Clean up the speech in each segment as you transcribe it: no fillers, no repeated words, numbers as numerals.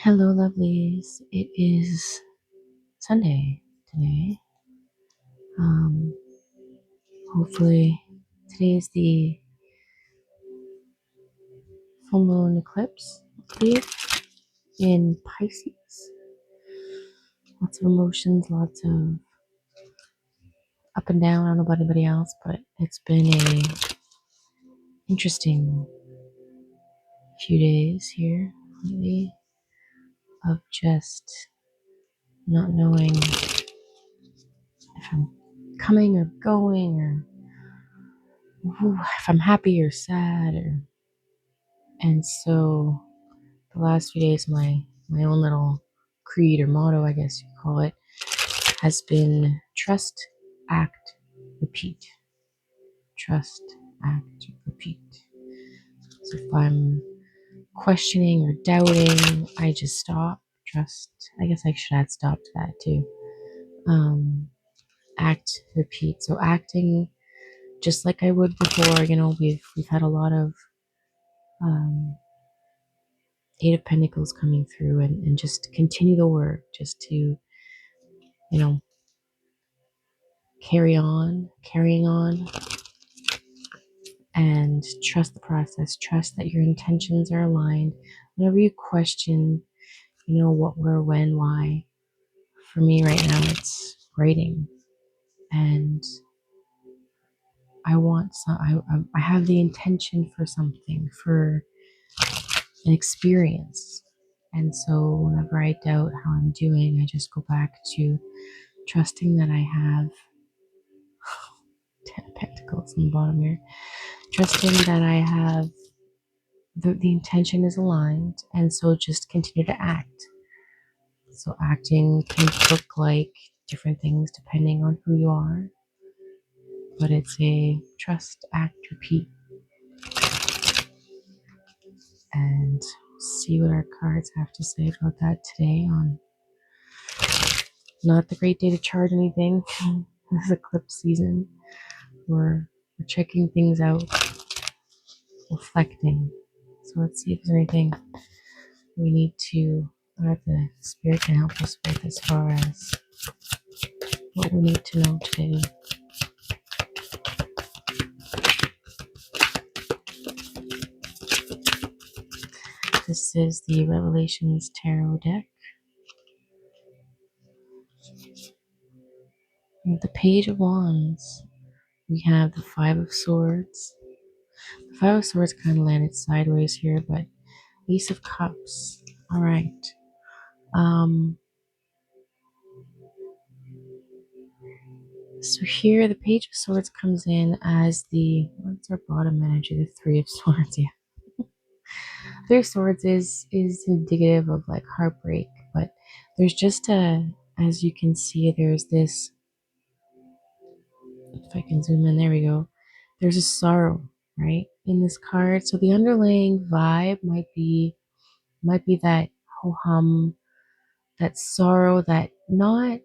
Hello, lovelies. It is Sunday today. Um, Hopefully, today is the full moon eclipse, I believe, in Pisces. Lots of emotions, lots of up and down. I don't know about anybody else, but it's been a interesting few days here lately of just not knowing if I'm coming or going or if I'm happy or sad and so the last few days, my own little creed or motto, I guess you call it, has been trust, act, repeat. Trust, act, repeat. So if I'm questioning or doubting, I just stop. Trust. I guess I should add stop to that too. Act, repeat. So acting just like I would before. We've had a lot of um, Eight of Pentacles coming through, and just continue the work, just to carrying on, and trust the process. Trust that your intentions are aligned. Whenever you question, what, where, when, why. For me right now, it's writing, and I want some. I have the intention for something, for an experience, and so whenever I doubt how I'm doing, I just go back to trusting that I have Ten of Pentacles on the bottom here. Trusting that I have the intention is aligned, and so just continue to act. So acting can look like different things depending on who you are, but it's a trust, act, repeat, and see what our cards have to say about that today. On not the great day to chart anything. This is eclipse season. We're checking things out, reflecting. So let's see if there's anything we need to, or the spirit can help us with as far as what we need to know today. This is the Revelations Tarot deck. With the Page of Wands, we have the Five of Swords. The Five of Swords kind of landed sideways here, but Ace of Cups. All right. So here the Page of Swords comes in as what's our bottom energy? The Three of Swords. Yeah. Three of Swords is indicative of like heartbreak, but there's just as you can see, there's this, if I can zoom in, there we go. There's a sorrow, right, in this card. So the underlying vibe might be that ho hum, that sorrow, that not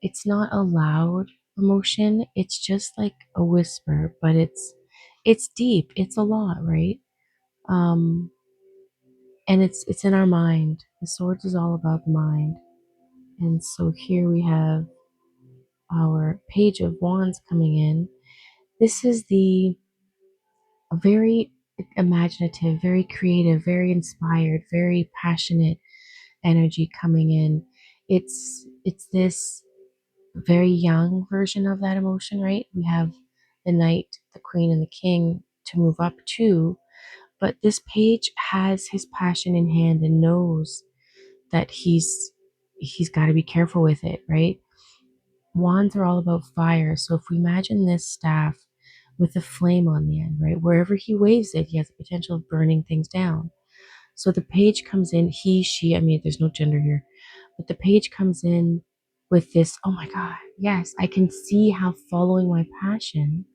it's not a loud emotion. It's just like a whisper, but it's deep. It's a lot, right? Um, and it's in our mind. The swords is all about the mind. And so here we have our Page of Wands coming in. This is the very imaginative, very creative, very inspired, very passionate energy coming in. It's this very young version of that emotion, right? We have the Knight, the Queen, and the King to move up to, but this page has his passion in hand and knows that he's got to be careful with it, right? Wands are all about fire, so if we imagine this staff with a flame on the end, right? Wherever he waves it, he has the potential of burning things down. So the page comes in, he, she, I mean, there's no gender here, but the page comes in with this, oh my God, yes, I can see how following my passion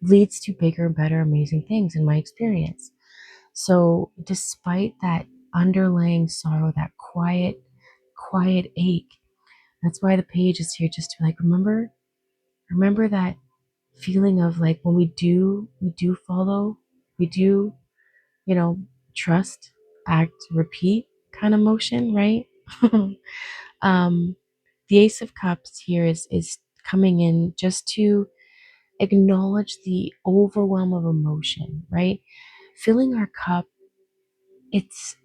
leads to bigger, better, amazing things in my experience. So despite that underlying sorrow, that quiet ache, that's why the page is here, just to like remember that feeling of like when we do follow, we do, you know, trust, act, repeat. kind of motion, right? um, the Ace of Cups here is coming in just to acknowledge the overwhelm of emotion, right? Filling our cup, it's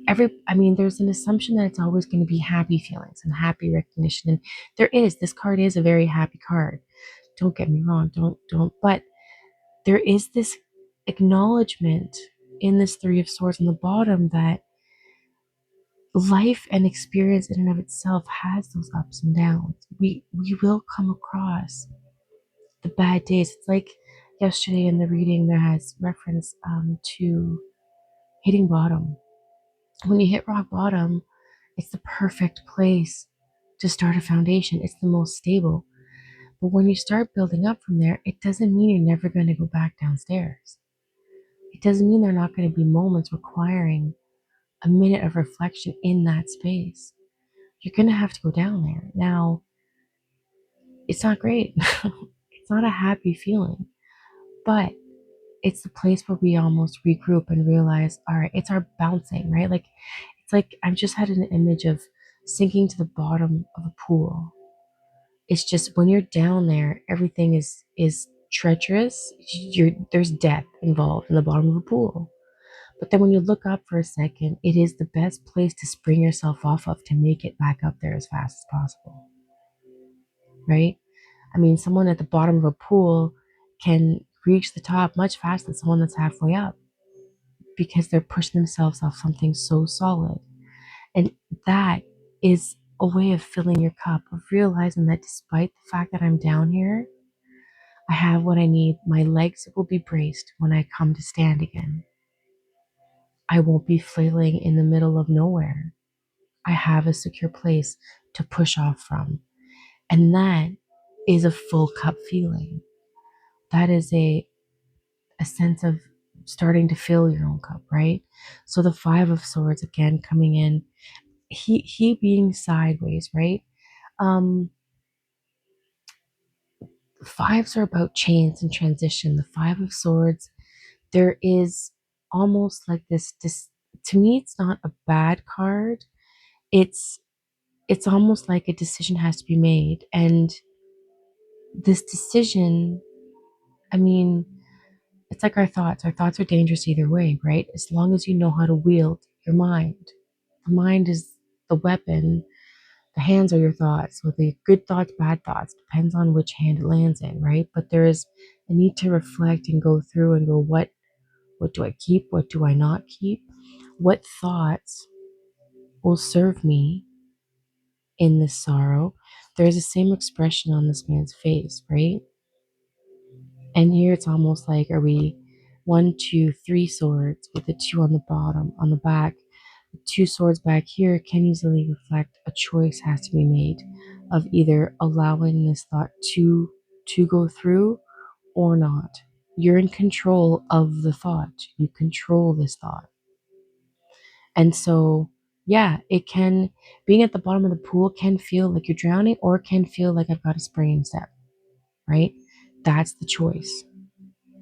there's an assumption that it's always going to be happy feelings and happy recognition. And this card is a very happy card. Don't get me wrong, but there is this acknowledgement in this Three of Swords on the bottom that life and experience in and of itself has those ups and downs. We will come across the bad days. It's like yesterday in the reading, there has reference to hitting bottom. When you hit rock bottom, it's the perfect place to start a foundation. It's the most stable. But when you start building up from there, it doesn't mean you're never going to go back downstairs. It doesn't mean there are not going to be moments requiring a minute of reflection in that space. You're going to have to go down there. Now, it's not great. It's not a happy feeling, but it's the place where we almost regroup and realize, all right, it's our bouncing, right? Like, it's like I've just had an image of sinking to the bottom of a pool. It's just when you're down there, everything is treacherous. There's death involved in the bottom of a pool. But then when you look up for a second, it is the best place to spring yourself off of to make it back up there as fast as possible, right? I mean, someone at the bottom of a pool can reach the top much faster than someone that's halfway up because they're pushing themselves off something so solid. And that is a way of filling your cup, of realizing that despite the fact that I'm down here, I have what I need. My legs will be braced when I come to stand again. I won't be flailing in the middle of nowhere. I have a secure place to push off from. And that is a full cup feeling. That is a sense of starting to fill your own cup, right? So the Five of Swords again coming in, he being sideways, right? Um, Fives are about change and transition. The Five of Swords, there is almost like this to me, it's not a bad card. It's it's almost like a decision has to be made. And this decision, I mean, it's like our thoughts. Our thoughts are dangerous either way, right? As long as you know how to wield your mind. The mind is the weapon. The hands are your thoughts. So the good thoughts, bad thoughts, depends on which hand it lands in, right? But there is a need to reflect and go through and go, what do I keep? What do I not keep? What thoughts will serve me in this sorrow? There's the same expression on this man's face, right? And here it's almost like, are we one, two, three swords with the two on the bottom, on the back? The two swords back here can easily reflect a choice has to be made of either allowing this thought to go through or not. You're in control of the thought. You control this thought. And so, yeah, it can, being at the bottom of the pool can feel like you're drowning or can feel like I've got a springing step, right? That's the choice.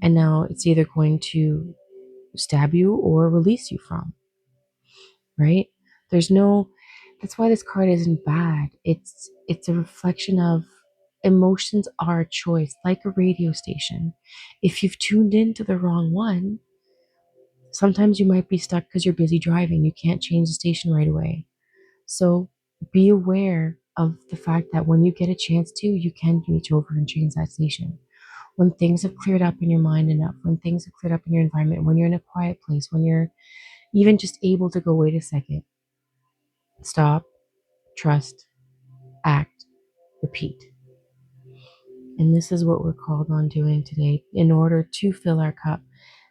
And now it's either going to stab you or release you from, right? There's no, that's why this card isn't bad. It's a reflection of emotions are a choice, like a radio station. If you've tuned into the wrong one, sometimes you might be stuck because you're busy driving. You can't change the station right away. So be aware of the fact that when you get a chance to, you can reach over and change that station. When things have cleared up in your mind enough, when things have cleared up in your environment, when you're in a quiet place, when you're even just able to go, wait a second, stop, trust, act, repeat. And this is what we're called on doing today in order to fill our cup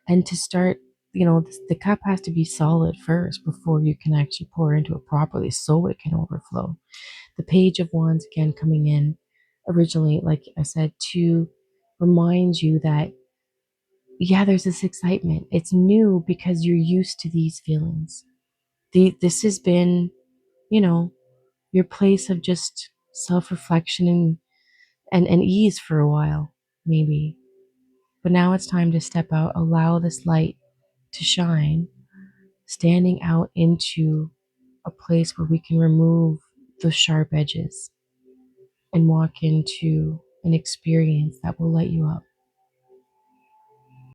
and to start. The cup has to be solid first before you can actually pour into it properly so it can overflow. The Page of Wands again coming in originally, like I said, to remind you that, yeah, there's this excitement. It's new because you're used to these feelings. This has been, you know, your place of just self-reflection and ease for a while, maybe. But now it's time to step out, allow this light to shine, standing out into place where we can remove the sharp edges and walk into an experience that will light you up.